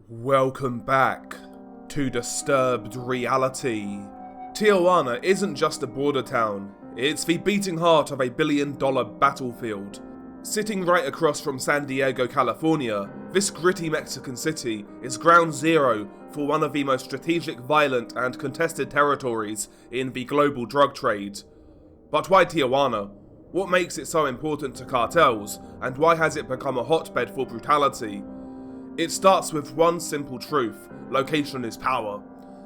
Welcome back to Disturbed Reality. Tijuana isn't just a border town, it's the beating heart of a billion-dollar battlefield. Sitting right across from San Diego, California, this gritty Mexican city is ground zero for one of the most strategic, violent and contested territories in the global drug trade. But why Tijuana? What makes it so important to cartels, and why has it become a hotbed for brutality? It starts with one simple truth: location is power.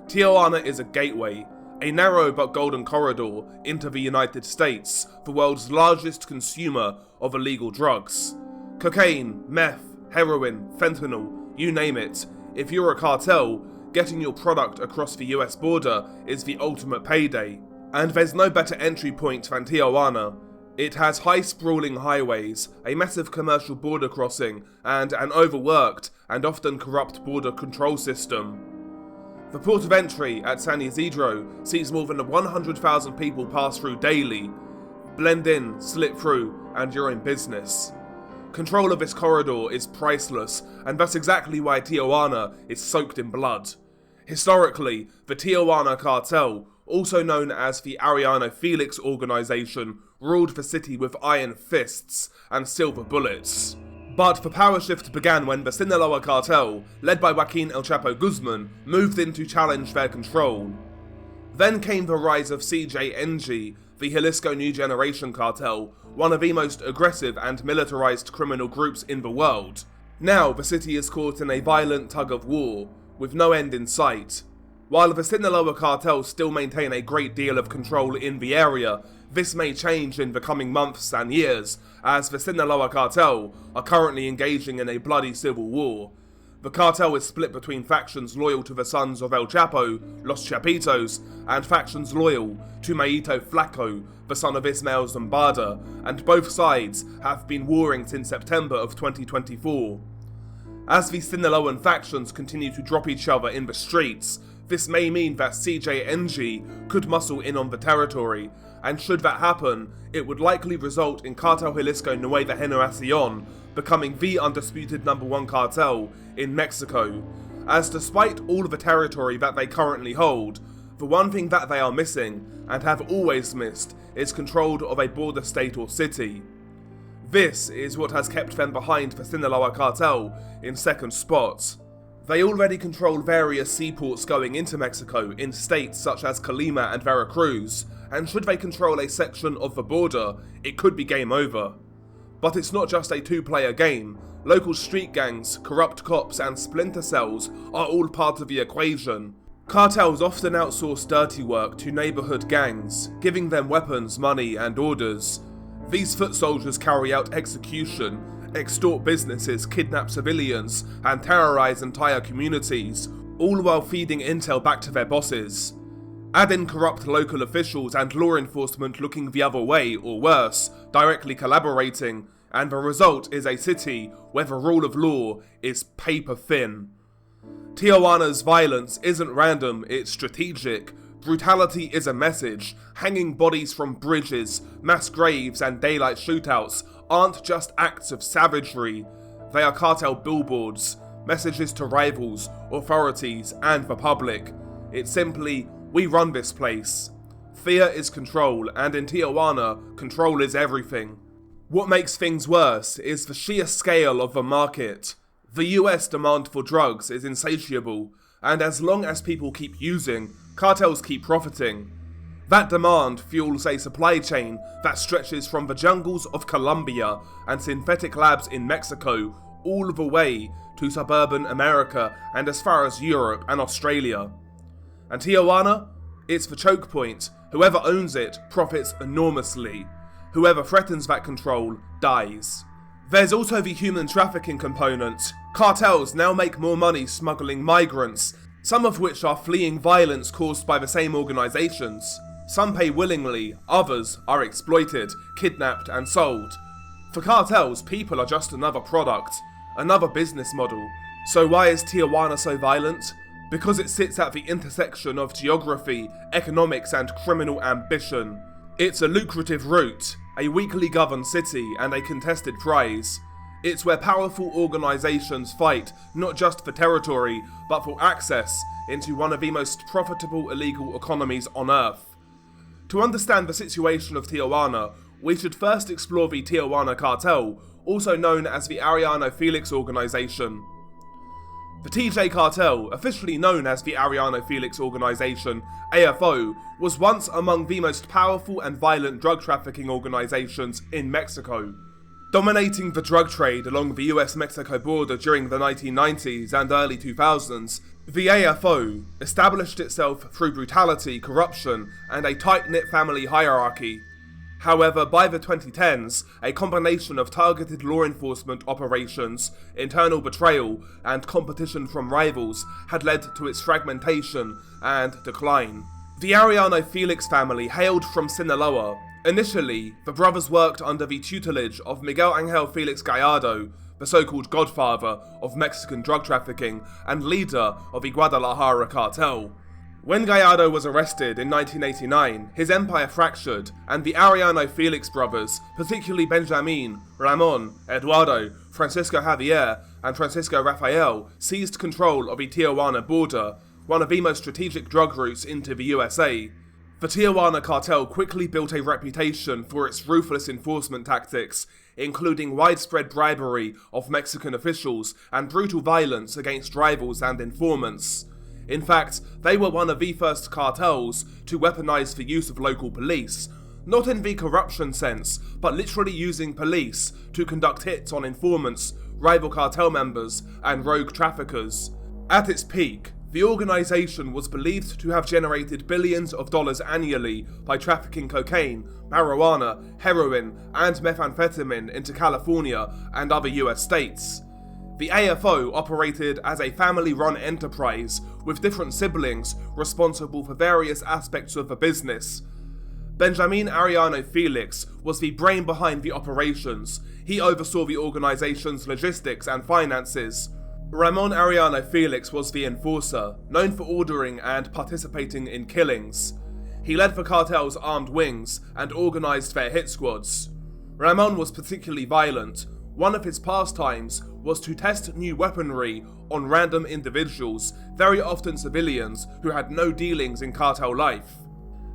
Tijuana is a gateway, a narrow but golden corridor into the United States, the world's largest consumer of illegal drugs. Cocaine, meth, heroin, fentanyl, you name it. If you're a cartel, getting your product across the US border is the ultimate payday. And there's no better entry point than Tijuana. It has high sprawling highways, a massive commercial border crossing, and an overworked and often corrupt border control system. The port of entry at San Isidro sees more than 100,000 people pass through daily. Blend in, slip through, and you're in business. Control of this corridor is priceless, and that's exactly why Tijuana is soaked in blood. Historically, the Tijuana Cartel, also known as the Arellano Felix organization, ruled the city with iron fists and silver bullets. But the power shift began when the Sinaloa Cartel, led by Joaquin El Chapo Guzman, moved in to challenge their control. Then came the rise of CJNG, the Jalisco New Generation Cartel, one of the most aggressive and militarized criminal groups in the world. Now the city is caught in a violent tug of war, with no end in sight. While the Sinaloa Cartel still maintain a great deal of control in the area, this may change in the coming months and years, as the Sinaloa Cartel are currently engaging in a bloody civil war. The cartel is split between factions loyal to the sons of El Chapo, Los Chapitos, and factions loyal to Mayito Flaco, the son of Ismael Zambada, and both sides have been warring since September of 2024. As the Sinaloan factions continue to drop each other in the streets, this may mean that CJNG could muscle in on the territory, and should that happen, it would likely result in Cartel Jalisco Nueva Generacion becoming the undisputed #1 cartel in Mexico, as despite all of the territory that they currently hold, the one thing that they are missing, and have always missed, is control of a border state or city. This is what has kept them behind the Sinaloa Cartel in second spot. They already control various seaports going into Mexico in states such as Colima and Veracruz, and should they control a section of the border, it could be game over. But it's not just a two-player game. Local street gangs, corrupt cops and splinter cells are all part of the equation. Cartels often outsource dirty work to neighborhood gangs, giving them weapons, money and orders. These foot soldiers carry out execution, extort businesses, kidnap civilians, and terrorize entire communities, all while feeding intel back to their bosses. Add in corrupt local officials and law enforcement looking the other way, or worse, directly collaborating, and the result is a city where the rule of law is paper thin. Tijuana's violence isn't random, it's strategic. Brutality is a message. Hanging bodies from bridges, mass graves and daylight shootouts aren't just acts of savagery. They are cartel billboards, messages to rivals, authorities and the public. It's simply, we run this place. Fear is control, and in Tijuana, control is everything. What makes things worse is the sheer scale of the market. The US demand for drugs is insatiable, and as long as people keep using, cartels keep profiting. That demand fuels a supply chain that stretches from the jungles of Colombia and synthetic labs in Mexico all the way to suburban America and as far as Europe and Australia. And Tijuana? It's the choke point. Whoever owns it profits enormously. Whoever threatens that control dies. There's also the human trafficking component. Cartels now make more money smuggling migrants, some of which are fleeing violence caused by the same organizations. Some pay willingly, others are exploited, kidnapped and sold. For cartels, people are just another product, another business model. So why is Tijuana so violent? Because it sits at the intersection of geography, economics and criminal ambition. It's a lucrative route, a weakly governed city and a contested prize. It's where powerful organisations fight not just for territory, but for access into one of the most profitable illegal economies on Earth. To understand the situation of Tijuana, we should first explore the Tijuana Cartel, also known as the Arellano Felix Organization. The TJ Cartel, officially known as the Arellano Felix Organization, AFO, was once among the most powerful and violent drug trafficking organizations in Mexico. Dominating the drug trade along the US-Mexico border during the 1990s and early 2000s, the AFO established itself through brutality, corruption, and a tight-knit family hierarchy. However, by the 2010s, a combination of targeted law enforcement operations, internal betrayal, and competition from rivals had led to its fragmentation and decline. The Arellano Felix family hailed from Sinaloa. Initially, the brothers worked under the tutelage of Miguel Angel Felix Gallardo, the so-called godfather of Mexican drug trafficking and leader of the Guadalajara cartel. When Gallardo was arrested in 1989, his empire fractured, and the Arellano Felix brothers, particularly Benjamin, Ramon, Eduardo, Francisco Javier, and Francisco Rafael, seized control of the Tijuana border, one of the most strategic drug routes into the USA. The Tijuana cartel quickly built a reputation for its ruthless enforcement tactics, including widespread bribery of Mexican officials and brutal violence against rivals and informants. In fact, they were one of the first cartels to weaponize the use of local police, not in the corruption sense, but literally using police to conduct hits on informants, rival cartel members, and rogue traffickers. At its peak, the organization was believed to have generated billions of dollars annually by trafficking cocaine, marijuana, heroin, and methamphetamine into California and other US states. The AFO operated as a family-run enterprise, with different siblings responsible for various aspects of the business. Benjamin Arellano Felix was the brain behind the operations. He oversaw the organization's logistics and finances. Ramon Arellano Felix was the enforcer, known for ordering and participating in killings. He led the cartel's armed wings and organized their hit squads. Ramon was particularly violent. One of his pastimes was to test new weaponry on random individuals, very often civilians who had no dealings in cartel life.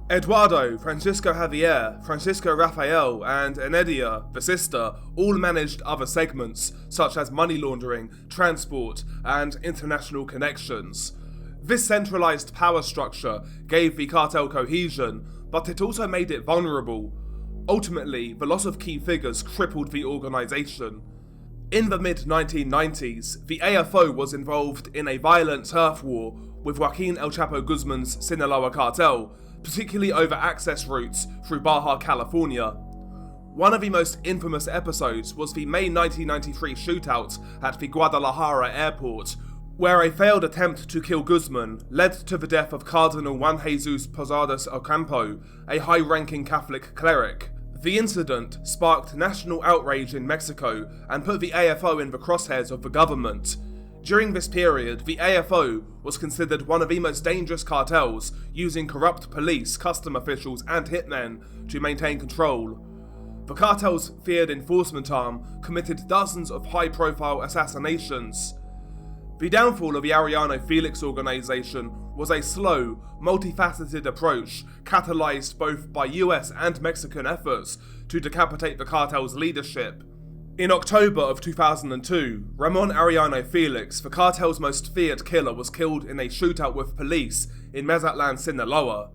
Eduardo, Francisco Javier, Francisco Rafael, and Enedia, the sister, all managed other segments, such as money laundering, transport, and international connections. This centralized power structure gave the cartel cohesion, but it also made it vulnerable. Ultimately, the loss of key figures crippled the organization. In the mid-1990s, the AFO was involved in a violent turf war with Joaquin El Chapo Guzman's Sinaloa Cartel, particularly over access routes through Baja California. One of the most infamous episodes was the May 1993 shootout at the Guadalajara airport, where a failed attempt to kill Guzman led to the death of Cardinal Juan Jesus Posadas Ocampo, a high-ranking Catholic cleric. The incident sparked national outrage in Mexico and put the AFO in the crosshairs of the government. During this period, the AFO was considered one of the most dangerous cartels, using corrupt police, custom officials, and hitmen to maintain control. The cartel's feared enforcement arm committed dozens of high-profile assassinations. The downfall of the Arellano Felix organization was a slow, multifaceted approach catalyzed both by US and Mexican efforts to decapitate the cartel's leadership. In October of 2002, Ramon Arellano Felix, the cartel's most feared killer, was killed in a shootout with police in Mazatlan, Sinaloa.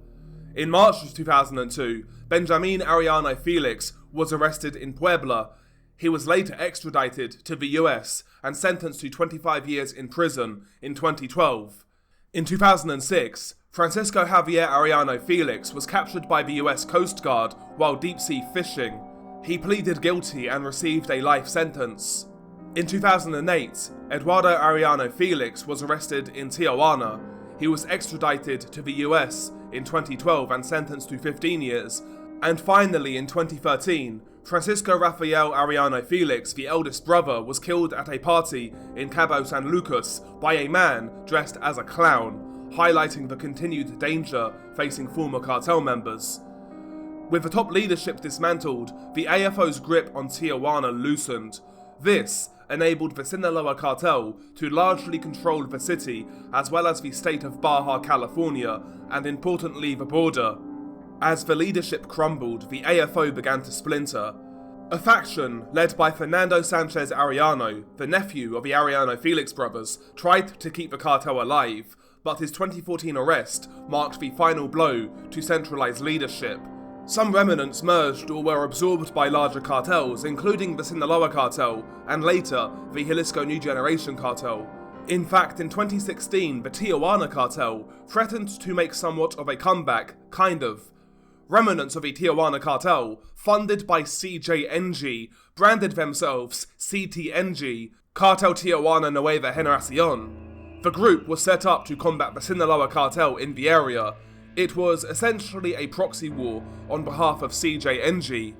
In March of 2002, Benjamin Arellano Felix was arrested in Puebla. He was later extradited to the US and sentenced to 25 years in prison in 2012. In 2006, Francisco Javier Arellano Felix was captured by the US Coast Guard while deep-sea fishing. He pleaded guilty and received a life sentence. In 2008, Eduardo Arellano Felix was arrested in Tijuana. He was extradited to the US in 2012 and sentenced to 15 years. And finally, in 2013, Francisco Rafael Arellano Felix, the eldest brother, was killed at a party in Cabo San Lucas by a man dressed as a clown, highlighting the continued danger facing former cartel members. With the top leadership dismantled, the AFO's grip on Tijuana loosened. This enabled the Sinaloa Cartel to largely control the city as well as the state of Baja California and importantly the border. As the leadership crumbled, the AFO began to splinter. A faction led by Fernando Sanchez Arellano, the nephew of the Arellano Felix brothers, tried to keep the cartel alive, but his 2014 arrest marked the final blow to centralized leadership. Some remnants merged or were absorbed by larger cartels, including the Sinaloa Cartel, and later, the Jalisco New Generation Cartel. In fact, in 2016, the Tijuana Cartel threatened to make somewhat of a comeback, kind of. Remnants of the Tijuana Cartel, funded by CJNG, branded themselves CTNG, Cartel Tijuana Nueva Generacion. The group was set up to combat the Sinaloa Cartel in the area. It was essentially a proxy war on behalf of CJNG.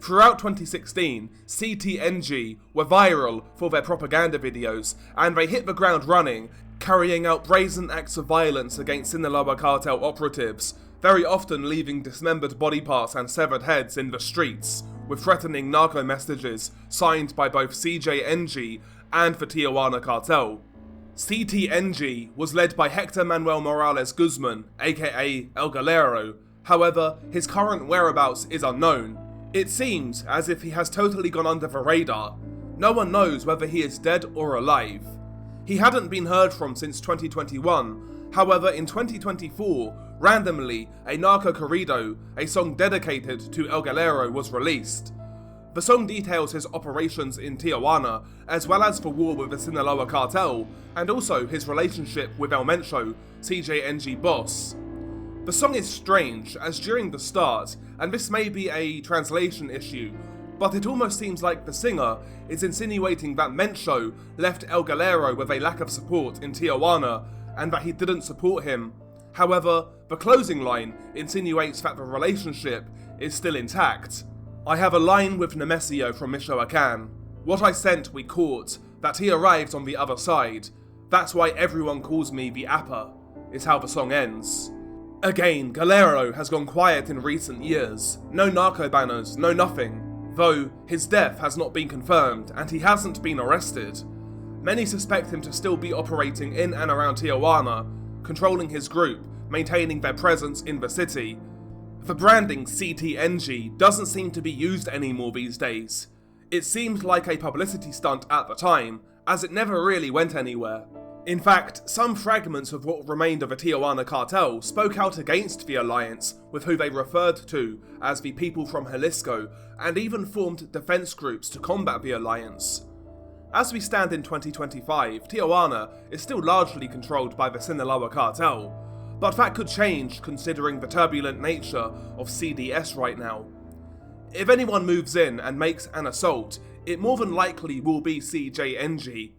Throughout 2016, CTNG were viral for their propaganda videos, and they hit the ground running, carrying out brazen acts of violence against Sinaloa Cartel operatives, very often leaving dismembered body parts and severed heads in the streets, with threatening narco messages signed by both CJNG and the Tijuana Cartel. CTNG was led by Hector Manuel Morales Guzman, aka El Galero. However, his current whereabouts is unknown. It seems as if he has totally gone under the radar. No one knows whether he is dead or alive. He hadn't been heard from since 2021. However, in 2024, randomly, a Narco Corrido, a song dedicated to El Galero, was released. The song details his operations in Tijuana, as well as the war with the Sinaloa Cartel, and also his relationship with El Mencho, CJNG boss. The song is strange, as during the start, and this may be a translation issue, but it almost seems like the singer is insinuating that Mencho left El Galero with a lack of support in Tijuana, and that he didn't support him. However, the closing line insinuates that the relationship is still intact. I have a line with Nemesio from Michoacan. What I sent we caught, that he arrived on the other side. That's why everyone calls me the Appa, is how the song ends. Again, Galero has gone quiet in recent years. No narco banners, no nothing. Though, his death has not been confirmed, and he hasn't been arrested. Many suspect him to still be operating in and around Tijuana, controlling his group, maintaining their presence in the city. The branding CTNG doesn't seem to be used anymore these days. It seemed like a publicity stunt at the time, as it never really went anywhere. In fact, some fragments of what remained of the Tijuana Cartel spoke out against the alliance with who they referred to as the people from Jalisco, and even formed defense groups to combat the alliance. As we stand in 2025, Tijuana is still largely controlled by the Sinaloa Cartel, but that could change considering the turbulent nature of CDS right now. If anyone moves in and makes an assault, it more than likely will be CJNG.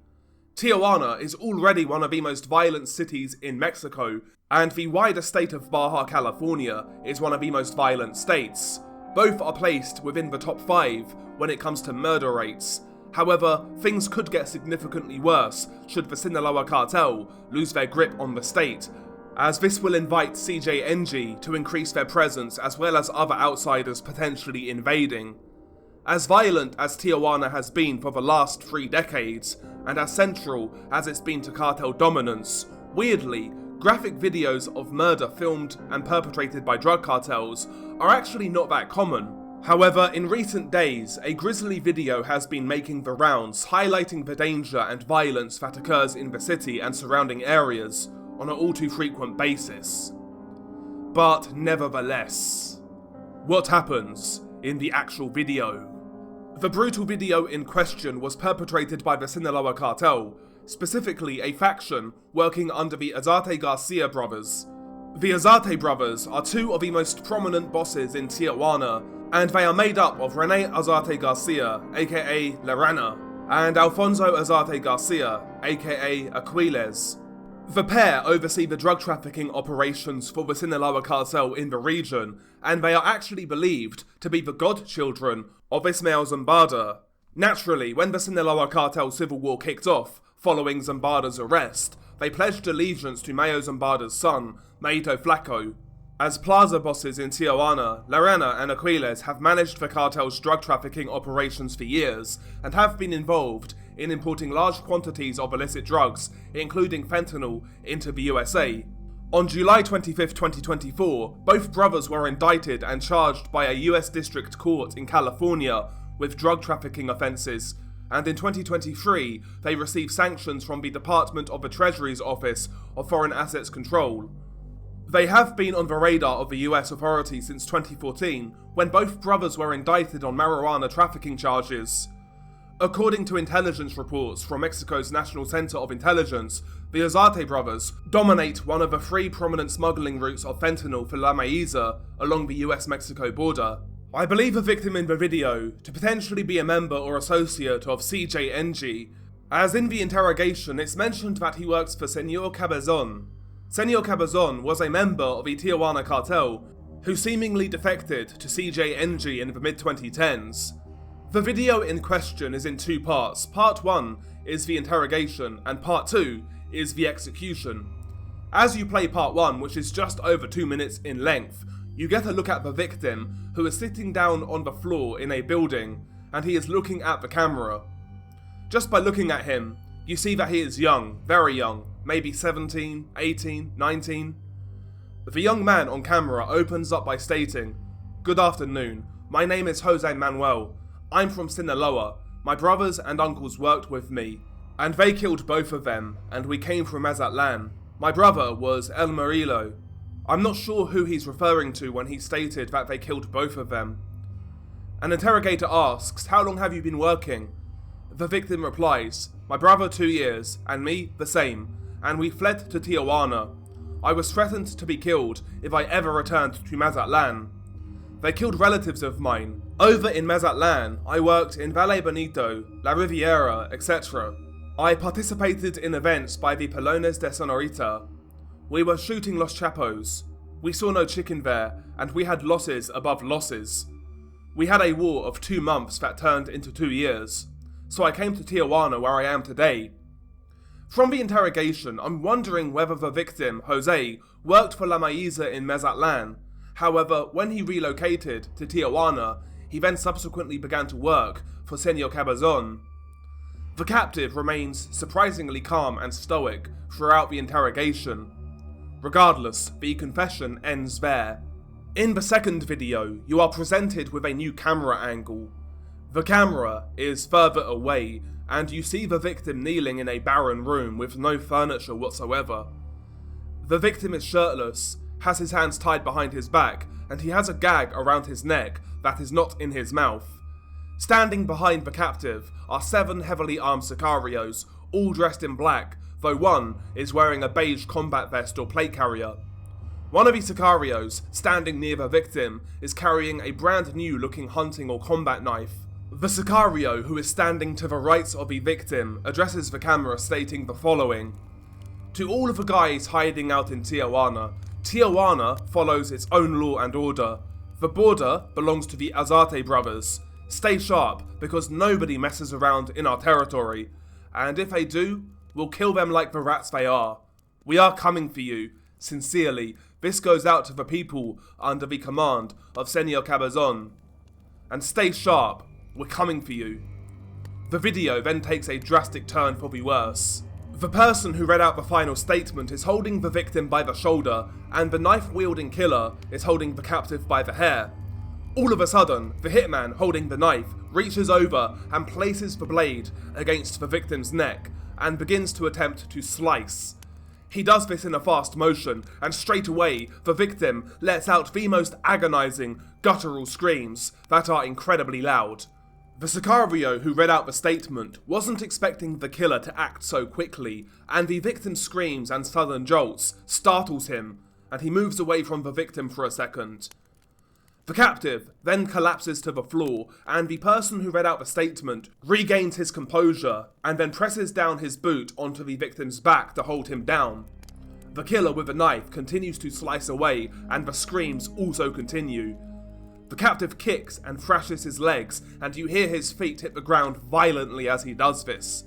Tijuana is already one of the most violent cities in Mexico, and the wider state of Baja California is one of the most violent states. Both are placed within the top 5 when it comes to murder rates. However, things could get significantly worse should the Sinaloa Cartel lose their grip on the state, as this will invite CJNG to increase their presence as well as other outsiders potentially invading. As violent as Tijuana has been for the last 3 decades, and as central as it's been to cartel dominance, weirdly, graphic videos of murder filmed and perpetrated by drug cartels are actually not that common. However, in recent days, a grisly video has been making the rounds, highlighting the danger and violence that occurs in the city and surrounding areas on an all too frequent basis. But nevertheless, what happens in the actual video? The brutal video in question was perpetrated by the Sinaloa Cartel, specifically a faction working under the Azarte Garcia brothers. The Azarte brothers are 2 of the most prominent bosses in Tijuana, and they are made up of Rene Azarte Garcia, aka La Rana, and Alfonso Azarte Garcia, aka Aquiles. The pair oversee the drug trafficking operations for the Sinaloa Cartel in the region, and they are actually believed to be the godchildren of Ismael Zambada. Naturally, when the Sinaloa Cartel civil war kicked off, following Zambada's arrest, they pledged allegiance to Mayo Zambada's son, Maito Flaco. As plaza bosses in Tijuana, Lorena and Aquiles have managed the cartel's drug trafficking operations for years and have been involved in importing large quantities of illicit drugs, including fentanyl, into the USA. On July 25, 2024, both brothers were indicted and charged by a US district court in California with drug trafficking offences, and in 2023 they received sanctions from the Department of the Treasury's Office of Foreign Assets Control. They have been on the radar of the US authorities since 2014, when both brothers were indicted on marijuana trafficking charges. According to intelligence reports from Mexico's National Center of Intelligence, the Azarte brothers dominate one of the three prominent smuggling routes of fentanyl for La Maiza along the US-Mexico border. I believe the victim in the video to potentially be a member or associate of CJNG, as in the interrogation it's mentioned that he works for Senor Cabezon. Senor Cabezon was a member of the Tijuana Cartel, who seemingly defected to CJNG in the mid-2010s. The video in question is in two parts. Part 1 is the interrogation, and Part 2 is the execution. As you play Part 1, which is just over 2 minutes in length, you get a look at the victim, who is sitting down on the floor in a building, and he is looking at the camera. Just by looking at him, you see that he is young, very young, maybe 17, 18, 19. The young man on camera opens up by stating, "Good afternoon, my name is Jose Manuel. I'm from Sinaloa. My brothers and uncles worked with me, and they killed both of them, and we came from Mazatlan. My brother was El Murillo." I'm not sure who he's referring to when he stated that they killed both of them. An interrogator asks, "How long have you been working?" The victim replies, "My brother 2 years, and me the same, and we fled to Tijuana. I was threatened to be killed if I ever returned to Mazatlan. They killed relatives of mine. Over in Mazatlan, I worked in Valle Bonito, La Riviera, etc. I participated in events by the Pelones de Sonorita. We were shooting Los Chapos. We saw no chicken there, and we had losses above losses. We had a war of 2 months that turned into 2 years. So I came to Tijuana where I am today." From the interrogation, I'm wondering whether the victim, Jose, worked for La Maiza in Mazatlan. However, when he relocated to Tijuana, he then subsequently began to work for Senor Cabezon. The captive remains surprisingly calm and stoic throughout the interrogation. Regardless, the confession ends there. In the second video, you are presented with a new camera angle. The camera is further away, and you see the victim kneeling in a barren room with no furniture whatsoever. The victim is shirtless, has his hands tied behind his back, and he has a gag around his neck that is not in his mouth. Standing behind the captive are 7 heavily armed sicarios, all dressed in black, though one is wearing a beige combat vest or plate carrier. One of the sicarios, standing near the victim, is carrying a brand new looking hunting or combat knife. The sicario, who is standing to the right of the victim, addresses the camera stating the following: "To all of the guys hiding out in Tijuana, Tijuana follows its own law and order. The border belongs to the Azarte brothers. Stay sharp, because nobody messes around in our territory, and if they do, we'll kill them like the rats they are. We are coming for you. Sincerely, this goes out to the people under the command of Senor Cabezon. And stay sharp, we're coming for you." The video then takes a drastic turn for the worse. The person who read out the final statement is holding the victim by the shoulder, and the knife-wielding killer is holding the captive by the hair. All of a sudden, the hitman holding the knife reaches over and places the blade against the victim's neck and begins to attempt to slice. He does this in a fast motion, and straight away, the victim lets out the most agonizing, guttural screams that are incredibly loud. The sicario who read out the statement wasn't expecting the killer to act so quickly, and the victim's screams and sudden jolts startles him, and he moves away from the victim for a second. The captive then collapses to the floor, and the person who read out the statement regains his composure and then presses down his boot onto the victim's back to hold him down. The killer with the knife continues to slice away, and the screams also continue. The captive kicks and thrashes his legs, and you hear his feet hit the ground violently as he does this.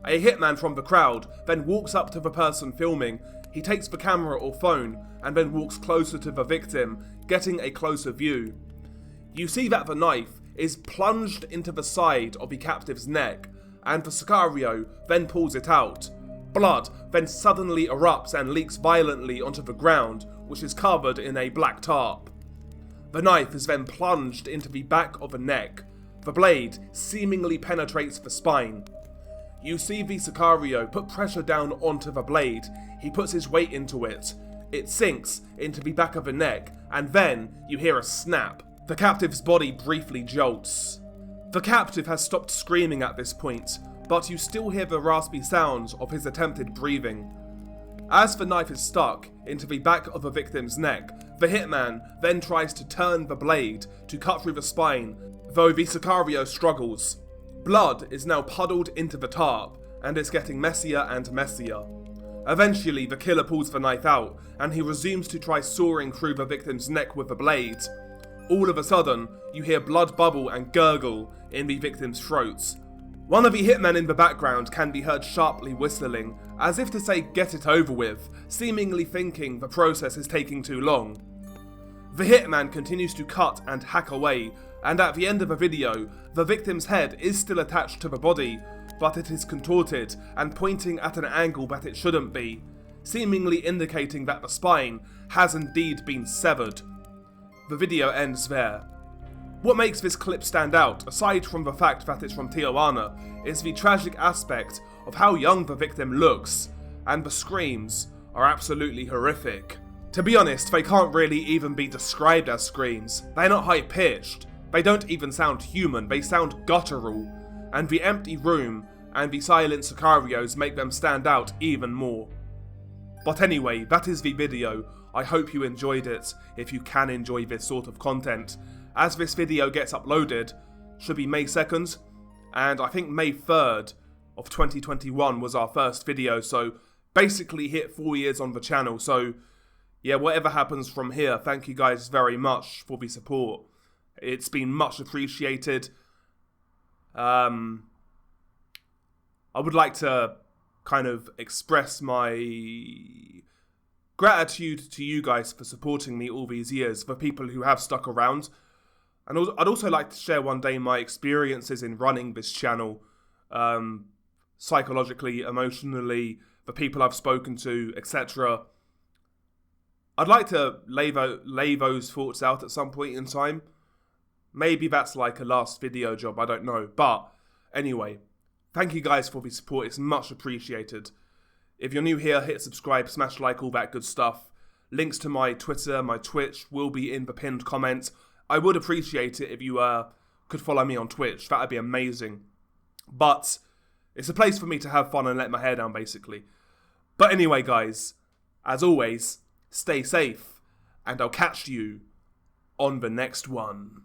A hitman from the crowd then walks up to the person filming, he takes the camera or phone and then walks closer to the victim, getting a closer view. You see that the knife is plunged into the side of the captive's neck, and the Sicario then pulls it out. Blood then suddenly erupts and leaks violently onto the ground, which is covered in a black tarp. The knife is then plunged into the back of the neck. The blade seemingly penetrates the spine. You see the Sicario put pressure down onto the blade. He puts his weight into it. It sinks into the back of the neck, and then you hear a snap. The captive's body briefly jolts. The captive has stopped screaming at this point, but you still hear the raspy sounds of his attempted breathing. As the knife is stuck into the back of the victim's neck, the hitman then tries to turn the blade to cut through the spine, though the Sicario struggles. Blood is now puddled into the tarp, and it's getting messier and messier. Eventually, the killer pulls the knife out, and he resumes to try sawing through the victim's neck with the blade. All of a sudden, you hear blood bubble and gurgle in the victim's throats. One of the hitmen in the background can be heard sharply whistling, as if to say get it over with, seemingly thinking the process is taking too long. The hitman continues to cut and hack away, and at the end of the video, the victim's head is still attached to the body, but it is contorted and pointing at an angle that it shouldn't be, seemingly indicating that the spine has indeed been severed. The video ends there. What makes this clip stand out, aside from the fact that it's from Tijuana, is the tragic aspect of how young the victim looks, and the screams are absolutely horrific. To be honest, they can't really even be described as screams. They're not high-pitched. They don't even sound human, they sound guttural, and the empty room and the silent Sicarios make them stand out even more. But anyway, that is the video. I hope you enjoyed it, if you can enjoy this sort of content. As this video gets uploaded, should be May 2nd, and I think May 3rd of 2021 was our first video, so basically hit 4 years on the channel. So yeah, whatever happens from here, thank you guys very much for the support. It's been much appreciated. I would like to kind of express my gratitude to you guys for supporting me all these years, for people who have stuck around. And I'd also like to share one day my experiences in running this channel, psychologically, emotionally, the people I've spoken to, etc. I'd like to lay those thoughts out at some point in time. Maybe that's like a last video job, I don't know. But anyway, thank you guys for the support, it's much appreciated. If you're new here, hit subscribe, smash like, all that good stuff. Links to my Twitter, my Twitch will be in the pinned comment. I would appreciate it if you could follow me on Twitch, that'd be amazing. But it's a place for me to have fun and let my hair down, basically. But anyway, guys, as always, stay safe, and I'll catch you on the next one.